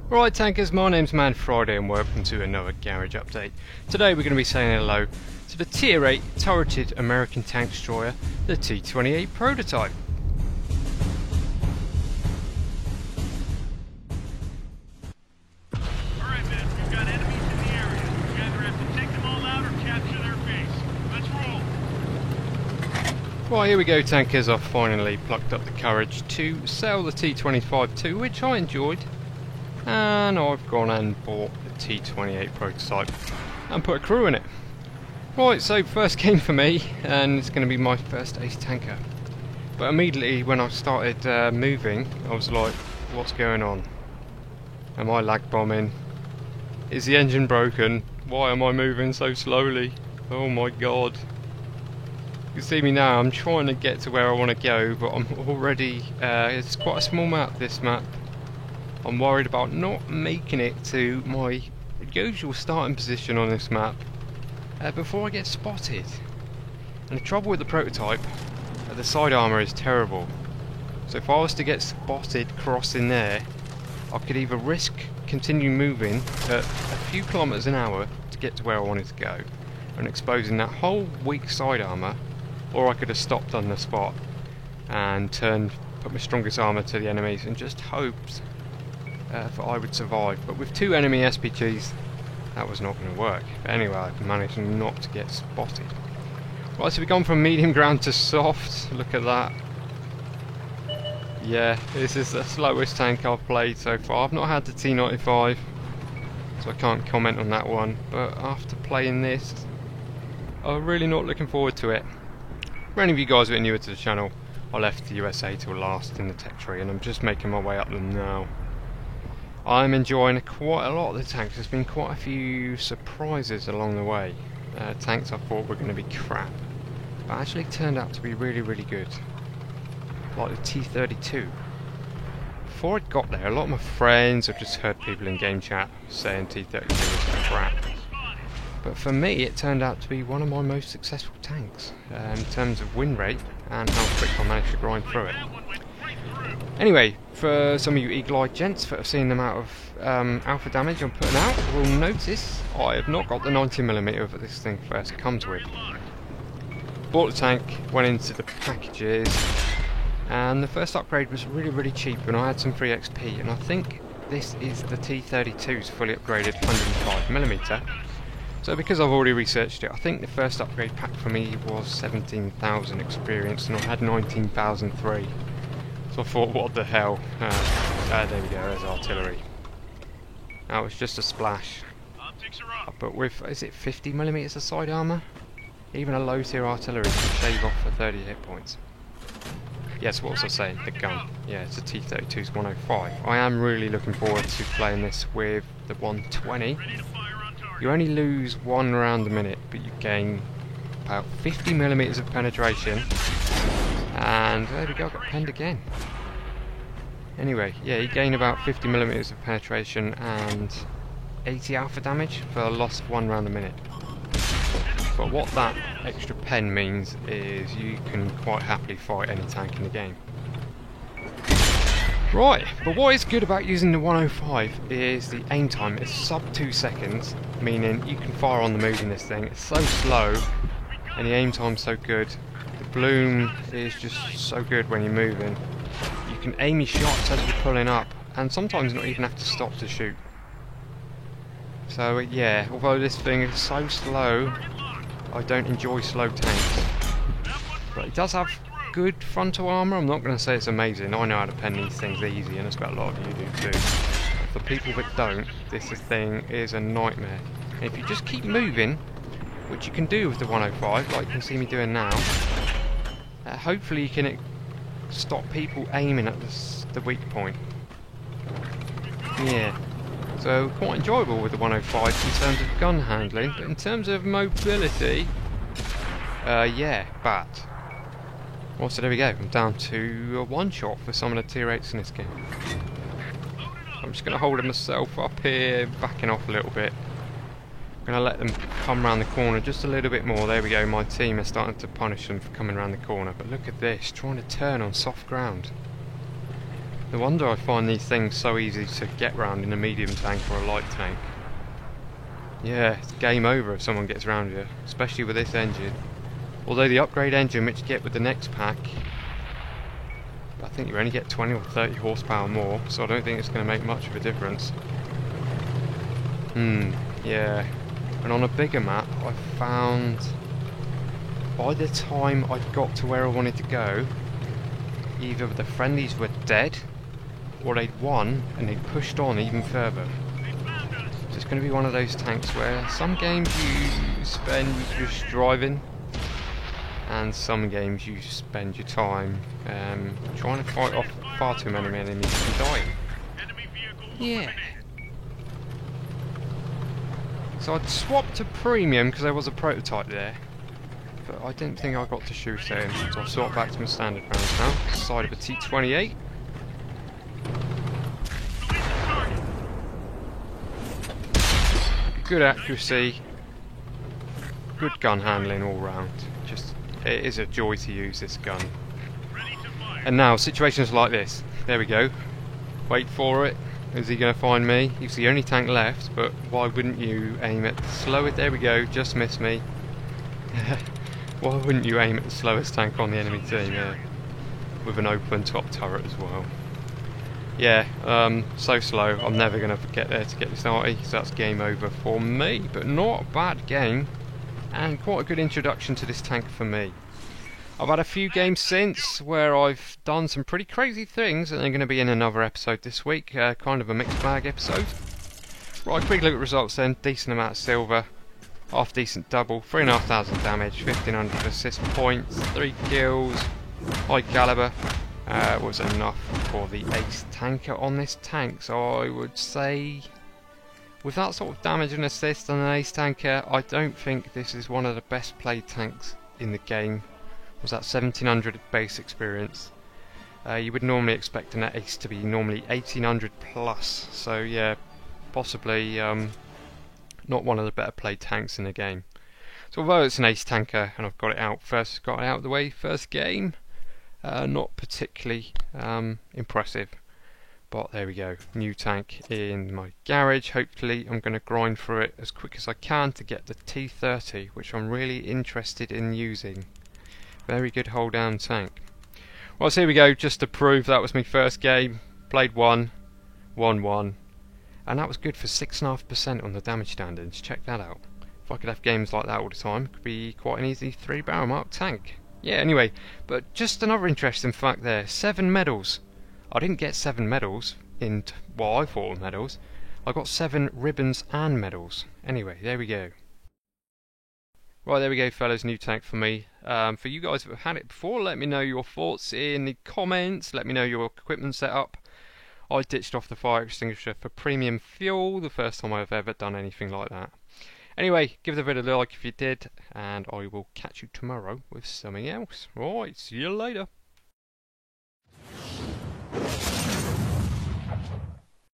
Right tankers, my name's Man Friday and welcome to another garage update. Today we're going to be saying hello to the Tier 8 turreted American tank destroyer, the T-28 prototype. Alright men, we've got enemies in the area. We either have to take them all out or capture their base. Let's roll. Right, here we go tankers, I've finally plucked up the courage to sell the T-25 too, which I enjoyed. And I've gone and bought the T-28 prototype and put a crew in it. Right, so first game for me, and it's going to be my first ace tanker. But immediately when I started moving, I was like, what's going on? Am I lag bombing? Is the engine broken? Why am I moving so slowly? Oh my god. You can see me now, I'm trying to get to where I want to go, but I'm already, it's quite a small map, this map. I'm worried about not making it to my usual starting position on this map before I get spotted. And the trouble with the prototype, the side armour is terrible. So if I was to get spotted crossing there, I could either risk continue moving at a few kilometres an hour to get to where I wanted to go and exposing that whole weak side armour, or I could have stopped on the spot and put my strongest armour to the enemies and just hoped that I would survive. But with two enemy SPGs that was not going to work. But anyway, I managed not to get spotted. Right, so we've gone from medium ground to soft. Look at that. Yeah, this is the slowest tank I've played so far. I've not had the T95, so I can't comment on that one. But after playing this, I'm really not looking forward to it. For any of you guys who are newer to the channel, I left the USA till last in the tech tree and I'm just making my way up them now. I'm enjoying quite a lot of the tanks. There's been quite a few surprises along the way. Tanks I thought were going to be crap, but actually turned out to be really, really good. Like the T-32. Before it got there, a lot of my friends, I've just heard people in game chat saying T-32 was crap. But for me, it turned out to be one of my most successful tanks in terms of win rate and how quick I managed to grind through it. Anyway, for some of you eagle-eyed gents that have seen the amount of alpha damage I'm putting out, will notice I have not got the 90mm that this thing first comes with. Bought the tank, went into the packages, and the first upgrade was really, really cheap, and I had some free XP, and I think this is the T-32's fully upgraded 105mm. So because I've already researched it, I think the first upgrade pack for me was 17,000 experience, and I had 19,003. So I thought, what the hell? There we go, there's artillery. That was just a splash. But with, is it 50mm of side armour? Even a low tier artillery can shave off for 30 hit points. Yes, what was I saying? The gun. Yeah, it's a T-32's 105. I am really looking forward to playing this with the 120. You only lose one round a minute, but you gain about 50mm of penetration. And there we go, I got penned again. Anyway, yeah, you gain about 50mm of penetration and 80 alpha damage for a loss of one round a minute. But what that extra pen means is you can quite happily fight any tank in the game. Right, but what is good about using the 105 is the aim time is sub 2 seconds, meaning you can fire on the move in this thing. It's so slow and the aim time's so good. Bloom is just so good when you're moving. You can aim your shots as you're pulling up and sometimes not even have to stop to shoot. So yeah, although this thing is so slow, I don't enjoy slow tanks. But it does have good frontal armour. I'm not going to say it's amazing. I know how to pen these things easy, and I expect a lot of you do too. For people that don't, this thing is a nightmare. And if you just keep moving, which you can do with the 105, like you can see me doing now, hopefully you can stop people aiming at the weak point. Yeah, so quite enjoyable with the 105 in terms of gun handling, but in terms of mobility, yeah, bad. Well, so there we go, I'm down to a one-shot for some of the tier 8s in this game. I'm just going to hold myself up here, backing off a little bit. I'm going to let them come around the corner just a little bit more. There we go, my team is starting to punish them for coming around the corner. But look at this, trying to turn on soft ground. No wonder I find these things so easy to get round in a medium tank or a light tank. Yeah, it's game over if someone gets round you, especially with this engine. Although the upgrade engine which you get with the next pack, I think you only get 20 or 30 horsepower more, so I don't think it's going to make much of a difference. Yeah. And on a bigger map, I found by the time I'd got to where I wanted to go, either the friendlies were dead, or they'd won and they'd pushed on even further. So it's going to be one of those tanks where some games you spend just driving, and some games you spend your time trying to fight off far too many enemies and dying. Yeah. So I'd swapped to premium because there was a prototype there, but I didn't think I got to shoot it, so I'll swap back to my standard rounds now. Side of a T28. Good accuracy, good gun handling all round. Just, it is a joy to use this gun. And now, situations like this. There we go. Wait for it. Is he going to find me? He's the only tank left, but why wouldn't you aim at the slowest? There we go, just missed me. Why wouldn't you aim at the slowest tank on the enemy team? Yeah. With an open top turret as well. Yeah, so slow. I'm never going to get there to get this arty, so that's game over for me. But not a bad game, and quite a good introduction to this tank for me. I've had a few games since where I've done some pretty crazy things, and they're going to be in another episode this week. Kind of a mixed bag episode. Right, quick look at results then. Decent amount of silver, half decent double, 3,500 damage, 1,500 assist points, 3 kills, high caliber. Was enough for the ace tanker on this tank, so I would say with that sort of damage and assist on an ace tanker, I don't think this is one of the best played tanks in the game. Was that 1,700 base experience? You would normally expect an ace to be normally 1,800 plus, so yeah, possibly not one of the better played tanks in the game. So although it's an ace tanker and I've got it out of the way first game, not particularly impressive, but there we go. New tank in my garage. Hopefully I'm going to grind through it as quick as I can to get the T30, which I'm really interested in using. Very good hold down tank. Well, so here we go, just to prove that was my first game. Played 1, won 1, and that was good for 6.5% on the damage standards. Check that out. If I could have games like that all the time, it could be quite an easy 3-barrel mark tank. Yeah, anyway, but just another interesting fact there, 7 medals. I didn't get 7 medals in what I thought were medals. I got 7 ribbons and medals. Anyway, there we go. Right, there we go, fellas, new tank for me. For you guys who have had it before, let me know your thoughts in the comments. Let me know your equipment setup. I ditched off the fire extinguisher for premium fuel, the first time I've ever done anything like that. Anyway, give the video a like if you did, and I will catch you tomorrow with something else. Right, see you later.